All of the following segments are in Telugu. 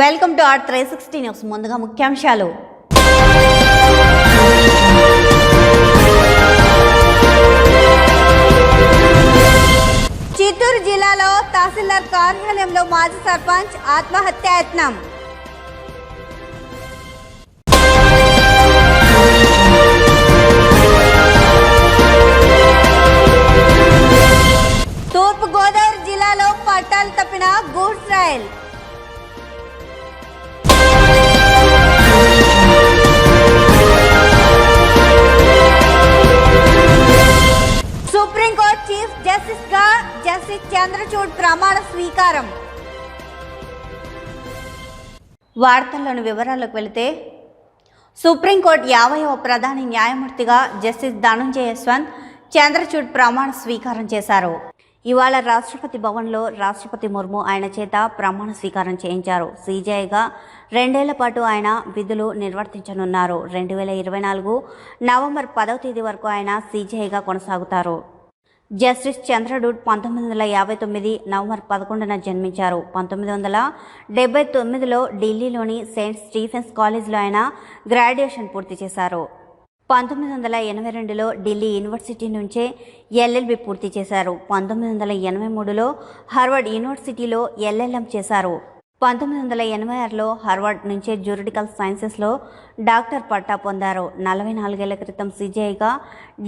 Welcome to are 360 news. ముందుగా ముఖ్యాంశాలు. చిత్తూరు జిల్లాలో తహసీల్దార్ కార్యాలయంలో మాజీ సర్పంచ్ ఆత్మహత్యాయత్నం. తూర్పు గోదావరి జిల్లాలో పట్టాలు తప్పిన goods rail. Supreme court chief justice గా జస్టిస్ చంద్రచూడ్ ప్రమాణ స్వీకారం. వార్తల్లోని వివరాలకు వెళితే, సుప్రీంకోర్టు 50వ ప్రధాన న్యాయమూర్తిగా జస్టిస్ ధనంజయ యశ్వంత్ చంద్రచూడ్ ప్రమాణ స్వీకారం చేశారు. ఇవాళ రాష్ట్రపతి భవన్లో రాష్ట్రపతి ముర్ము ఆయన చేత ప్రమాణ స్వీకారం చేయించారు. సీజేఐగా 2 ఏళ్ల పాటు ఆయన విధులు నిర్వర్తించనున్నారు. 2024 నవంబర్ 10వ తేదీ వరకు ఆయన సీజేఐగా కొనసాగుతారు. జస్టిస్ చంద్రచూడ్ 1959 నవంబర్ 11న జన్మించారు. 1979లో ఢిల్లీలోని సెయింట్ స్టీఫెన్స్ కాలేజ్లో ఆయన గ్రాడ్యుయేషన్ పూర్తి చేశారు. 1982లో ఢిల్లీ యూనివర్సిటీ నుంచే ఎల్ఎల్బి పూర్తి చేశారు. 1983లో హార్వర్డ్ యూనివర్సిటీలో ఎల్ఎల్ఎం చేశారు. 1986లో హార్వర్డ్ నుంచే జ్యూరిడికల్ సైన్సెస్లో డాక్టర్ పట్టా పొందారు. 44 ఏళ్ల క్రితం సీజేఐగా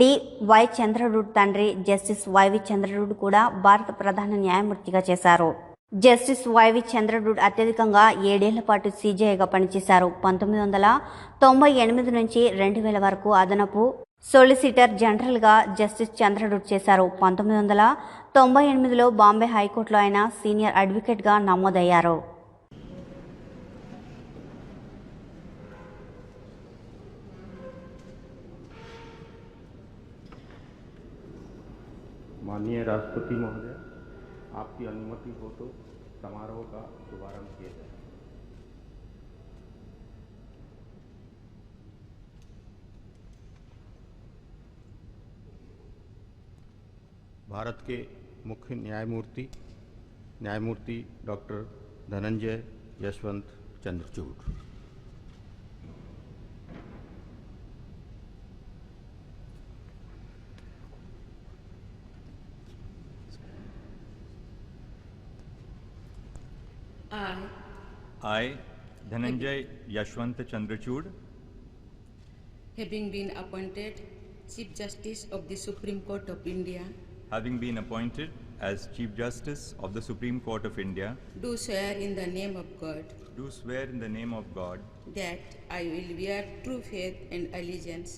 డి.వై. చంద్రచూడ్ తండ్రి జస్టిస్ వైవి చంద్రచూడ్ కూడా భారత ప్రధాన న్యాయమూర్తిగా చేశారు. జస్టిస్ వైవి చంద్రచూడ్ అత్యధికంగా 7 ఏళ్ల పాటు సీజేఐగా పనిచేశారు. 1998 నుంచి 2000 వరకు అదనపు సొలిసిటర్ జనరల్గా జస్టిస్ చంద్రచూడ్ చేశారు. 1998లో బాంబే హైకోర్టులో ఆయన సీనియర్ అడ్వకేట్గా నమోదయ్యారు. माननीय राष्ट्रपति महोदय, आपकी अनुमति हो तो समारोह का शुभारंभ किया जाए। भारत के मुख्य न्यायमूर्ति doctor Dhananjay Yashwant Chandrachud. I, Dhananjay Yashwant Chandrachud, having been appointed Chief Justice of the Supreme Court of India, having been appointed as Chief Justice of the Supreme Court of India, do swear in the name of God do swear in the name of God that I will bear true faith and allegiance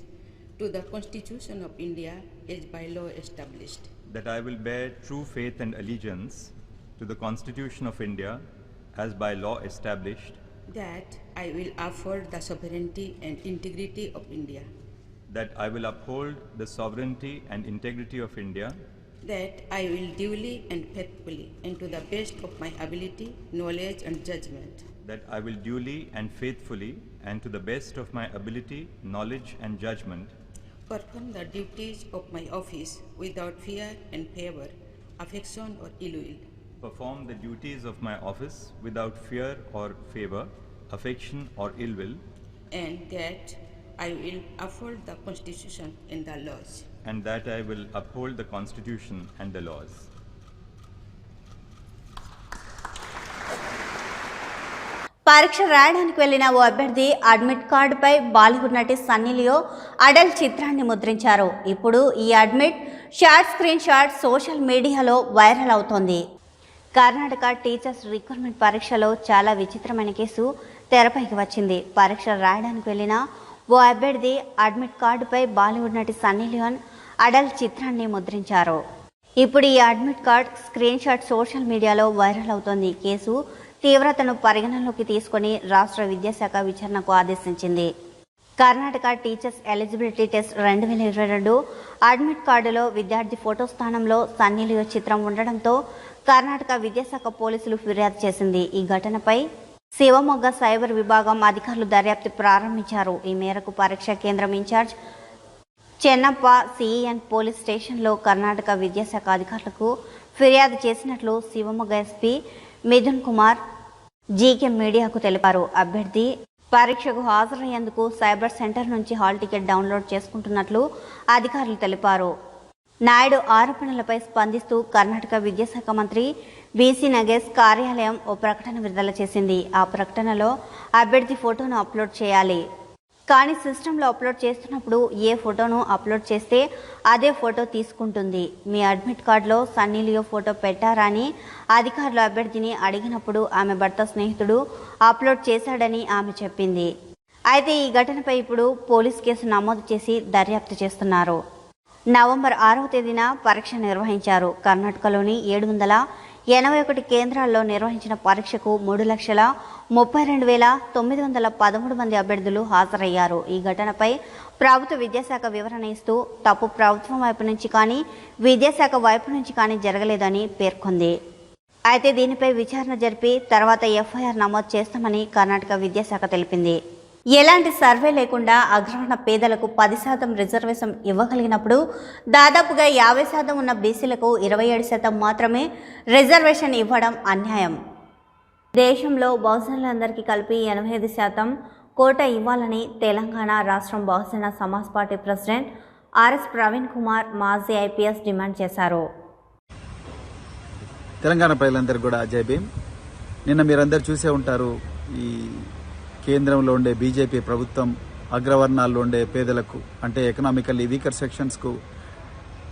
to the Constitution of India as by law established, that I will bear true faith and allegiance to the Constitution of India as by law established, that I will uphold the sovereignty and integrity of India, that I will uphold the sovereignty and integrity of India, that I will duly and faithfully and to the best of my ability, knowledge and judgment that I will duly and faithfully and to the best of my ability, knowledge and judgment perform the duties of my office without fear and favor, affection or ill will, perform the duties of my office without fear or favor, affection or ill will, and that I will uphold the Constitution and the laws. and that I will uphold the Constitution and the laws. పరీక్ష రాయడానికి వెళ్లిన ఓ అభ్యర్థి అడ్మిట్ కార్డుపై బాలీవుడ్ నటి సన్నీ లియోన్ అడల్ట్ చిత్రాన్ని ముద్రించారు. ఇప్పుడు ఈ అడ్మిట్ స్క్రీన్ షాట్ సోషల్ మీడియాలో వైరల్ అవుతోంది. కర్ణాటక టీచర్స్ రిక్రూట్మెంట్ పరీక్షలో చాలా విచిత్రమైన కేసు తెరపైకి వచ్చింది. పరీక్ష రాయడానికి వెళ్లిన ఓ అభ్యర్థి అడ్మిట్ కార్డుపై బాలీవుడ్ నటి సన్నీ లియోన్ అడల్ట్ చిత్రాన్ని ముద్రించారు. ఇప్పుడు ఈ admit card screen shot social మీడియాలో వైరల్ అవుతోంది. కేసు తీవ్రతను పరిగణనలోకి తీసుకుని రాష్ట్ర విద్యాశాఖ విచారణకు ఆదేశించింది. Karnataka teachers eligibility test 2022 admit కార్డులో విద్యార్థి ఫోటో స్థానంలో సన్నీ లియోన్ చిత్రం ఉండడంతో కర్ణాటక విద్యాశాఖ పోలీసులు ఫిర్యాదు చేసింది. ఈ ఘటనపై శివమొగ్గ సైబర్ విభాగం అధికారులు దర్యాప్తు ప్రారంభించారు. ఈ మేరకు పరీక్షా కేంద్రం ఇన్ఛార్జ్ చెన్నప్ప సిఈఎన్ పోలీస్ స్టేషన్లో కర్ణాటక విద్యాశాఖ అధికారులకు ఫిర్యాదు చేసినట్లు శివమొగ్గ ఎస్పీ మిథున్ కుమార్ జీకే మీడియాకు తెలిపారు. అభ్యర్థి పరీక్షకు హాజరయ్యేందుకు సైబర్ సెంటర్ నుంచి హాల్ టికెట్ డౌన్లోడ్ చేసుకుంటున్నట్లు అధికారులు తెలిపారు. నాయుడు ఆరోపణలపై స్పందిస్తూ కర్ణాటక విద్యాశాఖ మంత్రి బీసీ నగేష్ కార్యాలయం ఓ ప్రకటన విడుదల చేసింది. ఆ ప్రకటనలో అభ్యర్థి ఫోటోను అప్లోడ్ చేయాలి, కానీ సిస్టంలో అప్లోడ్ చేస్తున్నప్పుడు ఏ ఫోటోను అప్లోడ్ చేస్తే అదే ఫోటో తీసుకుంటుంది. మీ అడ్మిట్ కార్డులో సన్నీ లియో ఫోటో పెట్టారా అని అధికారులు అభ్యర్థిని అడిగినప్పుడు ఆమె భర్త స్నేహితుడు అప్లోడ్ చేశాడని ఆమె చెప్పింది. అయితే ఈ ఘటనపై ఇప్పుడు పోలీస్ కేసు నమోదు చేసి దర్యాప్తు చేస్తున్నారు. నవంబర్ 6వ తేదీన పరీక్ష నిర్వహించారు. కర్ణాటకలోని 781 కేంద్రాల్లో నిర్వహించిన పరీక్షకు 3,32,913 మంది అభ్యర్థులు హాజరయ్యారు. ఈ ఘటనపై ప్రభుత్వ విద్యాశాఖ వివరణ ఇస్తూ తప్పు ప్రభుత్వం వైపు నుంచి కానీ విద్యాశాఖ వైపు నుంచి కానీ జరగలేదని పేర్కొంది. అయితే దీనిపై విచారణ జరిపి తర్వాత ఎఫ్ఐఆర్ నమోదు చేస్తామని కర్ణాటక విద్యాశాఖ తెలిపింది. ఎలాంటి సర్వే లేకుండా అగ్రవర్ణ పేదలకు 10% రిజర్వేషన్ ఇవ్వగలిగినప్పుడు దాదాపుగా 50% ఉన్న బీసీలకు 27% మాత్రమే రిజర్వేషన్ ఇవ్వడం అన్యాయం. దేశంలో బహుజనులందరికీ కలిపి 85% కోటా ఇవ్వాలని తెలంగాణ రాష్ట్రం Bahujan Samaj Party president RS Praveen Kumar మాజీ ఐపీఎస్ డిమాండ్ చేశారు. తెలంగాణ ప్రజలందరికీ కూడా జై భీమ్. నిన్న మీరందరూ చూసే ఉంటారు, ఈ కేంద్రంలో ఉండే బీజేపీ ప్రభుత్వం అగ్రవర్ణాల్లో ఉండే పేదలకు అంటే ఎకనామికల్లీ వీకర్ సెక్షన్స్కు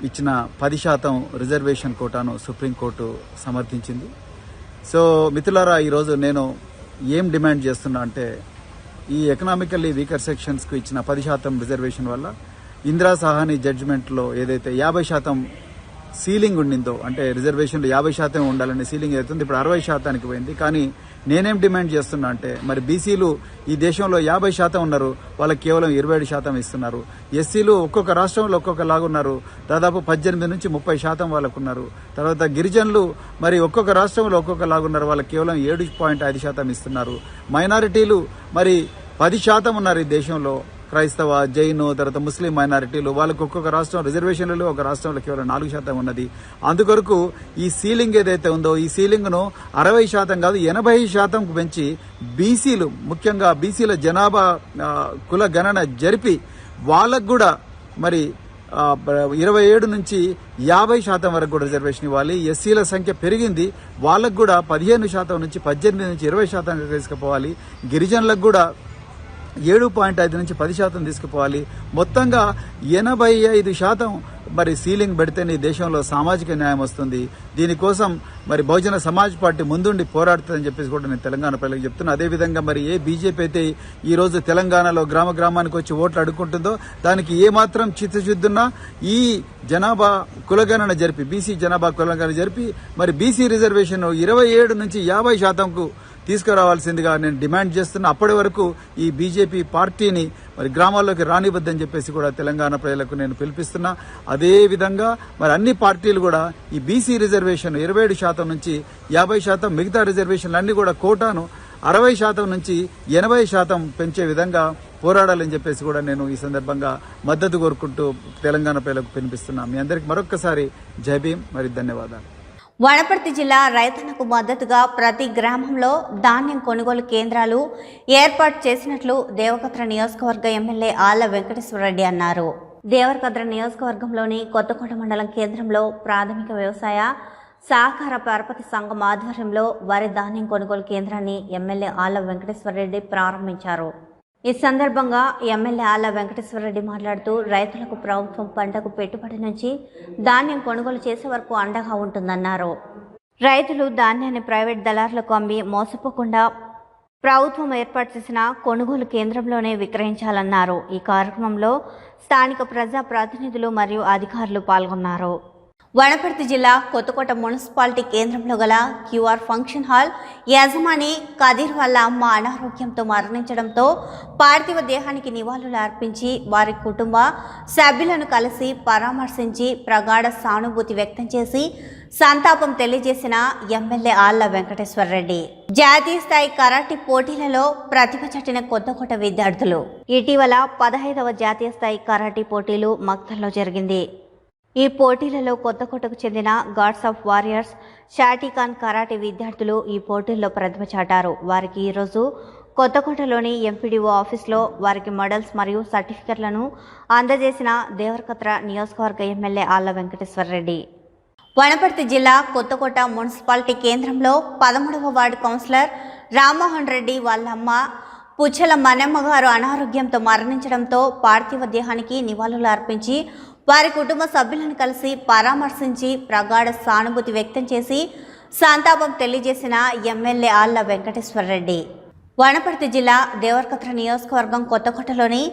ఇచ్చిన 10% రిజర్వేషన్ కోటాను సుప్రీంకోర్టు సమర్థించింది. సో మిత్రులారా, ఈరోజు నేను ఏం డిమాండ్ చేస్తున్నా అంటే, ఈ ఎకనామికల్లీ వీకర్ సెక్షన్స్కు ఇచ్చిన 10% రిజర్వేషన్ వల్ల ఇందిరా సాహాని జడ్జిమెంట్లో ఏదైతే 50% సీలింగ్ ఉండిందో, అంటే రిజర్వేషన్లు 50% ఉండాలని సీలింగ్ అవుతుంది, ఇప్పుడు 60% పోయింది. కానీ నేనేం డిమాండ్ చేస్తున్నా అంటే, మరి బీసీలు ఈ దేశంలో 50% ఉన్నారు, వాళ్ళకి కేవలం 27% ఇస్తున్నారు. ఎస్సీలు ఒక్కొక్క రాష్ట్రంలో ఒక్కొక్కలాగా ఉన్నారు, దాదాపు 18 నుంచి 30% వాళ్ళకు ఉన్నారు. తర్వాత గిరిజనులు మరి ఒక్కొక్క రాష్ట్రంలో ఒక్కొక్కలాగా ఉన్నారు, వాళ్ళకి కేవలం 7.5% ఇస్తున్నారు. మైనారిటీలు మరి 10% ఉన్నారు ఈ దేశంలో, క్రైస్తవ, జైను, తర్వాత ముస్లిం మైనారిటీలు, వాళ్ళకు ఒక్కొక్క రాష్ట్రం రిజర్వేషన్లలో ఒక రాష్ట్రంలో కేవలం 4% ఉన్నది. అందుకొరకు ఈ సీలింగ్ ఏదైతే ఉందో, ఈ సీలింగ్ను 60% కాదు 80% పెంచి బీసీలు, ముఖ్యంగా బీసీల జనాభా కుల గణన జరిపి వాళ్ళకు కూడా మరి 27 నుంచి 50% వరకు కూడా రిజర్వేషన్ ఇవ్వాలి. ఎస్సీల సంఖ్య పెరిగింది, వాళ్ళకు కూడా 15% నుంచి 18 నుంచి 20% తీసుకుపోవాలి. గిరిజనులకు కూడా 7.5 నుంచి 10% తీసుకుపోవాలి. మొత్తంగా 85% మరి సీలింగ్ పెడితేనే దేశంలో సామాజిక న్యాయం వస్తుంది. దీనికోసం మరి బహుజన సమాజ్ పార్టీ ముందుండి పోరాడుతుందని చెప్పేసి కూడా నేను తెలంగాణ ప్రజలకు చెప్తున్నా. అదేవిధంగా మరి ఏ బీజేపీ అయితే ఈ రోజు తెలంగాణలో గ్రామ గ్రామానికి వచ్చి ఓట్లు అడుక్కుంటుందో, దానికి ఏమాత్రం చిత్తశుద్ధున్నా ఈ జనాభా కులగణన జరిపి, బీసీ జనాభా కులగణన జరిపి మరి బీసీ రిజర్వేషన్ 27 నుంచి 50%కు తీసుకురావాల్సిందిగా నేను డిమాండ్ చేస్తున్నా. అప్పటి వరకు ఈ బీజేపీ పార్టీని మరి గ్రామాల్లోకి రానివద్దని చెప్పేసి కూడా తెలంగాణ ప్రజలకు నేను పిలిపిస్తున్నా. అదేవిధంగా మరి అన్ని పార్టీలు కూడా ఈ బీసీ రిజర్వేషన్ 27% నుంచి 50%, మిగతా రిజర్వేషన్లు అన్ని కూడా కోటాను 60% నుంచి 80% పెంచే విధంగా పోరాడాలని చెప్పేసి కూడా నేను ఈ సందర్భంగా మద్దతు కోరుకుంటూ తెలంగాణ ప్రజలకు వినిపిస్తున్నా. మీ అందరికి మరొక్కసారి జై భీమ్, మరి ధన్యవాదాలు. వనపర్తి జిల్లా రైతన్నకు మద్దతుగా ప్రతి గ్రామంలో ధాన్యం కొనుగోలు కేంద్రాలు ఏర్పాటు చేసినట్లు దేవరకద్ర నియోజకవర్గ ఎమ్మెల్యే ఆళ్ల వెంకటేశ్వరరెడ్డి అన్నారు. దేవరకద్ర నియోజకవర్గంలోని కొత్తకోట మండలం కేంద్రంలో ప్రాథమిక వ్యవసాయ సహకార పరపతి సంఘం ఆధ్వర్యంలో వరి ధాన్యం కొనుగోలు కేంద్రాన్ని ఎమ్మెల్యే ఆళ్ల వెంకటేశ్వరరెడ్డి ప్రారంభించారు. ఈ సందర్భంగా ఎమ్మెల్యే ఆళ్ల వెంకటేశ్వరరెడ్డి మాట్లాడుతూ, రైతులకు ప్రభుత్వం పంటకు పెట్టుబడి నుంచి ధాన్యం కొనుగోలు చేసే వరకు అండగా ఉంటుందన్నారు. రైతులు ధాన్యాన్ని ప్రైవేట్ దళారులకు అమ్మి మోసపోకుండా ప్రభుత్వం ఏర్పాటు చేసిన కొనుగోలు కేంద్రంలోనే విక్రయించాలన్నారు. ఈ కార్యక్రమంలో స్థానిక ప్రజా ప్రతినిధులు మరియు అధికారులు పాల్గొన్నారు. వనపర్తి జిల్లా కొత్తకోట మున్సిపాలిటీ కేంద్రంలో గల క్యూఆర్ ఫంక్షన్ హాల్ యజమాని కదీర్ వాళ్ళ అమ్మ అనారోగ్యంతో మరణించడంతో పార్థివ దేహానికి నివాళులు అర్పించి వారి కుటుంబ సభ్యులను కలిసి పరామర్శించి ప్రగాఢ సానుభూతి వ్యక్తం చేసి సంతాపం తెలియజేసిన ఎమ్మెల్యే ఆళ్ల వెంకటేశ్వరరెడ్డి. జాతీయ స్థాయి కరాటే పోటీలలో ప్రతిభ చాటిన కొత్తకోట విద్యార్థులు. ఇటీవల 15వ జాతీయ స్థాయి కరాటే పోటీలు మక్తల్లో జరిగింది. ఈ పోటీలలో కొత్తకోటకు చెందిన గాడ్స్ ఆఫ్ వారియర్స్ షాటికాన్ కరాటే విద్యార్థులు ఈ పోటీల్లో ప్రతిభ చాటారు. వారికి ఈరోజు కొత్తకోటలోని ఎంపీడీఓ ఆఫీసులో వారికి మెడల్స్ మరియు సర్టిఫికెట్లను అందజేసిన దేవరకద్ర నియోజకవర్గ ఎమ్మెల్యే ఆళ్ల వెంకటేశ్వరరెడ్డి. వనపర్తి జిల్లా కొత్తకోట మున్సిపాలిటీ కేంద్రంలో 13వ వార్డు కౌన్సిలర్ రామ్మోహన్ రెడ్డి వాళ్ళ అమ్మ పుచ్చల మనమ్మ గారు అనారోగ్యంతో మరణించడంతో పార్థివ దేహానికి నివాళులు అర్పించి వారి కుటుంబ సభ్యులను కలిసి పరామర్శించి ప్రగాఢ సానుభూతి వ్యక్తం చేసి సంతాపం తెలియజేసిన ఎమ్మెల్యే ఆళ్ల వెంకటేశ్వరరెడ్డి. వనపర్తి జిల్లా దేవరకద్ర నియోజకవర్గం కొత్తకోటలోని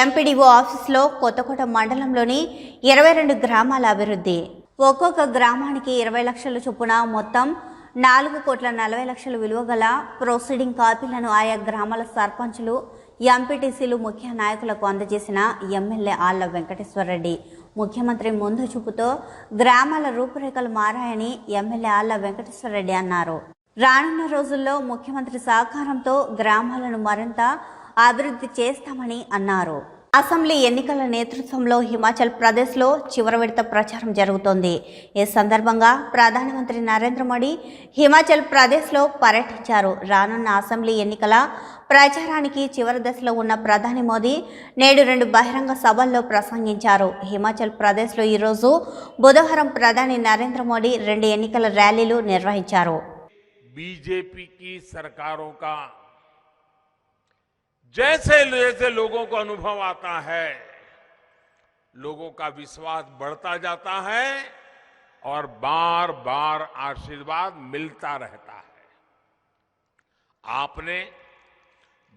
ఎంపీడీఓ ఆఫీసులో కొత్తకోట మండలంలోని 22 గ్రామాల అభివృద్ధి. ఒక్కొక్క గ్రామానికి 20 లక్షల చొప్పున మొత్తం 4,40,00,000 విలువ గల ప్రొసీడింగ్ కాపీలను ఆయా గ్రామాల సర్పంచులు, ఎంపీటీసీలు, ముఖ్య నాయకులకు అందజేసిన ఎమ్మెల్యే ఆళ్ల వెంకటేశ్వరరెడ్డి. ముఖ్యమంత్రి ముందు చూపుతో గ్రామాల రూపురేఖలు మారాయని ఎమ్మెల్యే ఆళ్ల వెంకటేశ్వరరెడ్డి అన్నారు. రానున్న రోజుల్లో ముఖ్యమంత్రి సహకారంతో గ్రామాలను మరింత అభివృద్ధి చేస్తామని అన్నారు. అసెంబ్లీ ఎన్నికల నేతృత్వంలో హిమాచల్ ప్రదేశ్లో చివరి విడత ప్రచారం జరుగుతోంది. ఈ సందర్భంగా ప్రధానమంత్రి నరేంద్ర మోడీ హిమాచల్ ప్రదేశ్లో పర్యటించారు. రానున్న అసెంబ్లీ ఎన్నికల ప్రచారానికి చివరి దశలో ఉన్న ప్రధాని మోదీ నేడు 2 బహిరంగ సభల్లో ప్రసంగించారు. హిమాచల్ ప్రదేశ్లో ఈరోజు బుధవారం ప్రధాని నరేంద్ర మోడీ 2 ఎన్నికల ర్యాలీలు నిర్వహించారు. बीजेपी की सरकारों का जैसे जैसे लोगों को अनुभव आता है, लोगों का विश्वास बढ़ता जाता है और बार बार आशीर्वाद मिलता रहता है। आपने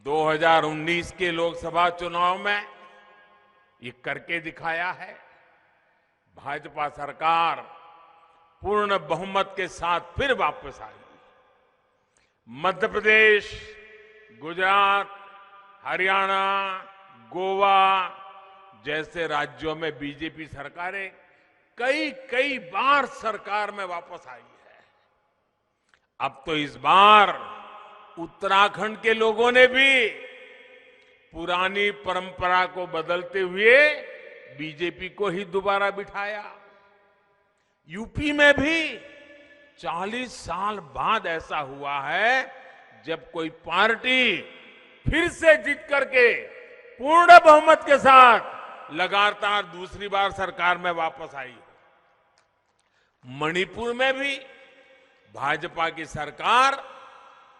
2019 के लोकसभा चुनाव में ये करके दिखाया है। भाजपा सरकार पूर्ण बहुमत के साथ फिर वापस आई। मध्य प्रदेश, गुजरात, हरियाणा, गोवा जैसे राज्यों में बीजेपी सरकारें कई बार सरकार में वापस आई है। अब तो इस बार उत्तराखंड के लोगों ने भी पुरानी परंपरा को बदलते हुए बीजेपी को ही दोबारा बिठाया। यूपी में भी 40 साल बाद ऐसा हुआ है जब कोई पार्टी फिर से जीत करके पूर्ण बहुमत के साथ लगातार दूसरी बार सरकार में वापस आई। मणिपुर में भी भाजपा की सरकार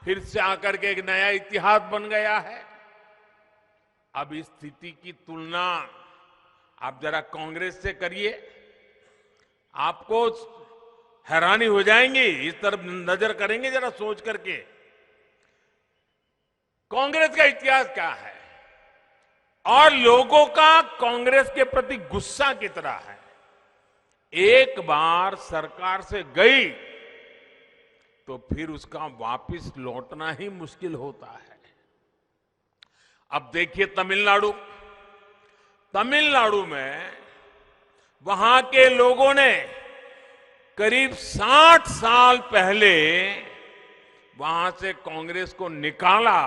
फिर से आकर के एक नया इतिहास बन गया है। अब इस स्थिति की तुलना आप जरा कांग्रेस से करिए, आपको हैरानी हो जाएंगी। इस तरफ नजर करेंगे जरा सोच करके, कांग्रेस का इतिहास क्या है और लोगों का कांग्रेस के प्रति गुस्सा कितना है। एक बार सरकार से गई तो फिर उसका वापस लौटना ही मुश्किल होता है। अब देखिए तमिलनाडु में वहां के लोगों ने करीब 60 साल पहले वहां से कांग्रेस को निकाला,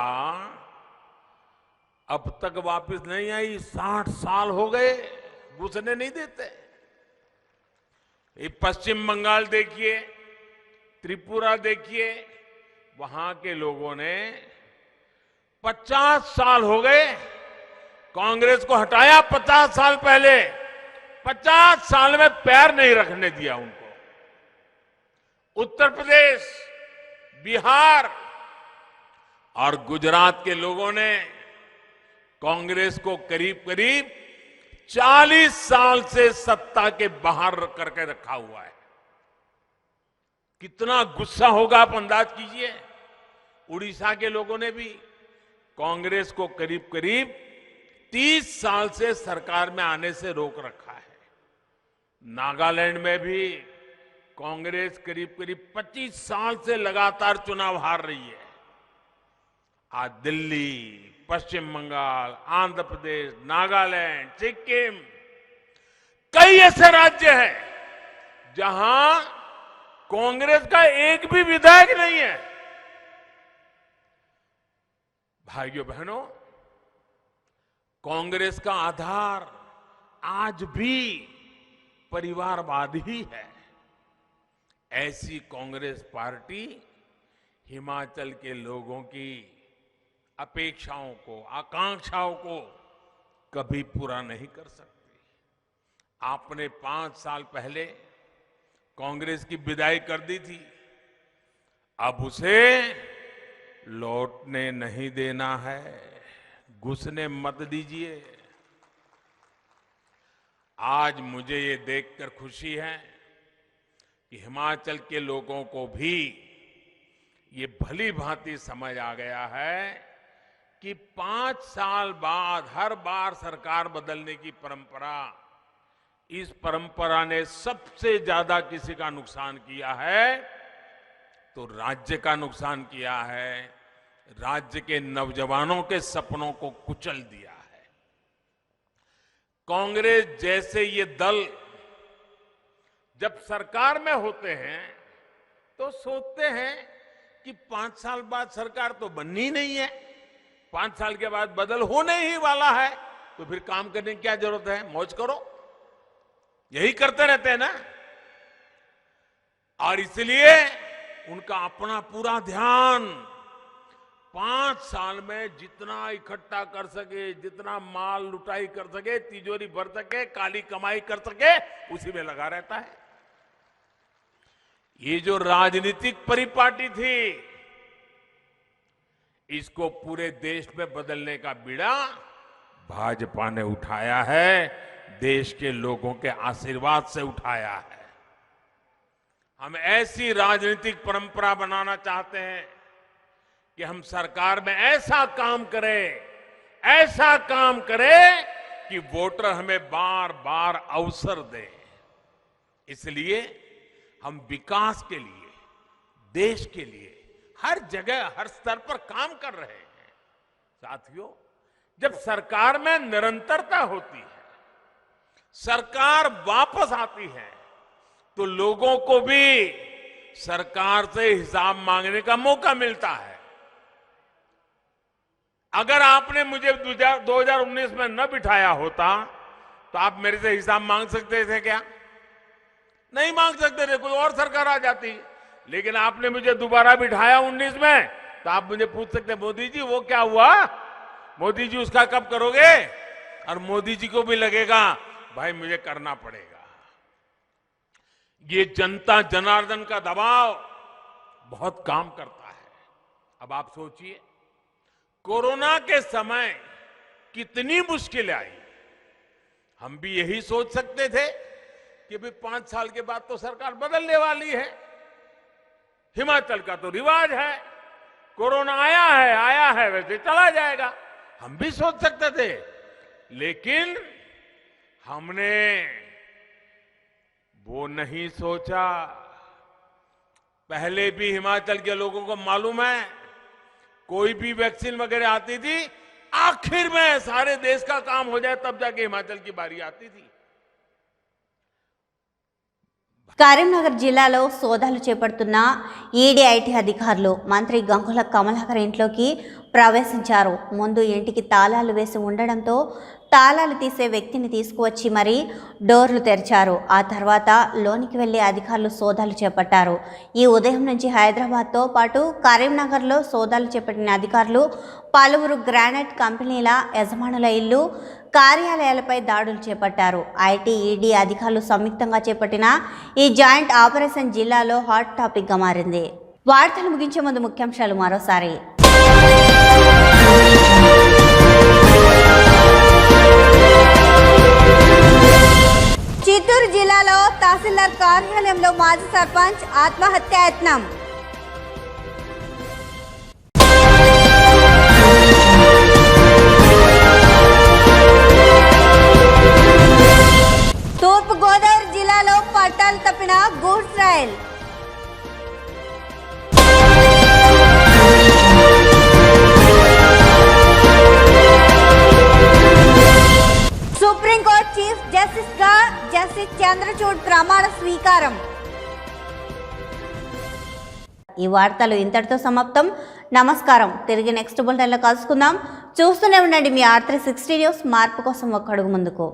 अब तक वापस नहीं आई। 60 साल हो गए, घुसने नहीं देते। ये पश्चिम बंगाल देखिए, त्रिपुरा देखिए, वहां के लोगों ने 50 साल हो गए कांग्रेस को हटाया। 50 साल पहले 50 साल में पैर नहीं रखने दिया उनको। उत्तर प्रदेश, बिहार और गुजरात के लोगों ने कांग्रेस को करीब 40 साल से सत्ता के बाहर करके रखा हुआ है। कितना गुस्सा होगा आप अंदाज कीजिए। उड़ीसा के लोगों ने भी कांग्रेस को करीब 30 साल से सरकार में आने से रोक रखा है। नागालैंड में भी कांग्रेस करीब 25 साल से लगातार चुनाव हार रही है। आज दिल्ली, पश्चिम बंगाल, आंध्र प्रदेश, नागालैंड, सिक्किम, कई ऐसे राज्य हैं जहां कांग्रेस का एक भी विधायक नहीं है। भाइयों बहनों, कांग्रेस का आधार आज भी परिवारवाद ही है। ऐसी कांग्रेस पार्टी हिमाचल के लोगों की अपेक्षाओं को, आकांक्षाओं को कभी पूरा नहीं कर सकती। आपने 5 साल पहले कांग्रेस की विदाई कर दी थी, अब उसे लौटने नहीं देना है, घुसने मत दीजिए। आज मुझे ये देखकर खुशी है कि हिमाचल के लोगों को भी ये भली भांति समझ आ गया है कि 5 साल बाद हर बार सरकार बदलने की परंपरा, इस परंपरा ने सबसे ज्यादा किसी का नुकसान किया है तो राज्य का नुकसान किया है, राज्य के नौजवानों के सपनों को कुचल दिया है। कांग्रेस जैसे ये दल जब सरकार में होते हैं तो सोचते हैं कि 5 साल बाद सरकार तो बननी नहीं है, 5 साल के बाद बदल होने ही वाला है, तो फिर काम करने की क्या जरूरत है, मौज करो। यही करते रहते हैं ना। और इसलिए उनका अपना पूरा ध्यान 5 साल में जितना इकट्ठा कर सके, जितना माल लुटाई कर सके, तिजोरी भर सके, काली कमाई कर सके, उसी में लगा रहता है। ये जो राजनीतिक परिपाटी थी, इसको पूरे देश में बदलने का बीड़ा भाजपा ने उठाया है, देश के लोगों के आशीर्वाद से उठाया है। हम ऐसी राजनीतिक परंपरा बनाना चाहते हैं कि हम सरकार में ऐसा काम करें कि वोटर हमें बार बार अवसर दें। इसलिए हम विकास के लिए, देश के लिए हर जगह, हर स्तर पर काम कर रहे हैं। साथियों, जब सरकार में निरंतरता होती है, सरकार वापस आती है, तो लोगों को भी सरकार से हिसाब मांगने का मौका मिलता है। अगर आपने मुझे 2019 में न बिठाया होता तो आप मेरे से हिसाब मांग सकते थे क्या? नहीं मांग सकते थे, कोई और सरकार आ जाती। लेकिन आपने मुझे दोबारा बिठाया 19 में, तो आप मुझे पूछ सकते, मोदी जी वो क्या हुआ, मोदी जी उसका कब करोगे? और मोदी जी को भी लगेगा भाई मुझे करना पड़ेगा। ये जनता जनार्दन का दबाव बहुत काम करता है। अब आप सोचिए, कोरोना के समय कितनी मुश्किलें आई। हम भी यही सोच सकते थे कि भाई 5 साल के बाद तो सरकार बदलने वाली है, हिमाचल का तो रिवाज है, कोरोना आया है वैसे चला जाएगा, हम भी सोच सकते थे। लेकिन हमने वो नहीं सोचा। पहले भी हिमाचल के लोगों को मालूम है, कोई भी वैक्सीन वगैरह आती थी, आखिर में सारे देश का काम हो जाए तब जाके हिमाचल की बारी आती थी। కరీంనగర్ జిల్లాలో సోదాలు చేపడుతున్న ఈడీ ఐటీ అధికారులు మంత్రి గంగుల కమలాకర్ ఇంట్లోకి ప్రవేశించారు. ముందు ఇంటికి తాళాలు వేసి ఉండడంతో తాళాలు తీసే వ్యక్తిని తీసుకువచ్చి మరీ డోర్లు తెరిచారు. ఆ తర్వాత లోనికి వెళ్లి అధికారులు సోదాలు చేపట్టారు. ఈ ఉదయం నుంచి హైదరాబాద్తో పాటు కరీంనగర్లో సోదాలు చేపట్టిన అధికారులు పలువురు గ్రానైట్ కంపెనీల యజమానుల ఇల్లు, కార్యాలయాలపై దాడులు చేపట్టారు. ఐటీ, ఈడీ అధికారులు సంయుక్తంగా చేపట్టిన ఈ జాయింట్ ఆపరేషన్ జిల్లాలో హాట్ టాపిక్గా మారింది. వార్తలు ముగించే ముందు ముఖ్యాంశాలు మరోసారి. చిత్తూరు జిల్లాలో తహసీల్దార్ కార్యాలయంలో మాజీ సర్పంచ్ ఆత్మహత్యాయత్నం. తూర్పు గోదావరి జిల్లాలో పట్టాలు తప్పిన goods rail. Supreme court chief justice గా జస్టిస్ చంద్రచూడ్ ప్రమాణ స్వీకారం. ఈ వార్తలు ఇంతటితో సమాప్తం. నమస్కారం. తిరిగి నెక్స్ట్ బులెటిన్లో కలుసుకుందాం. చూస్తూనే ఉండండి మీ R360 న్యూస్. మార్పు కోసం ఒక అడుగు ముందుకు.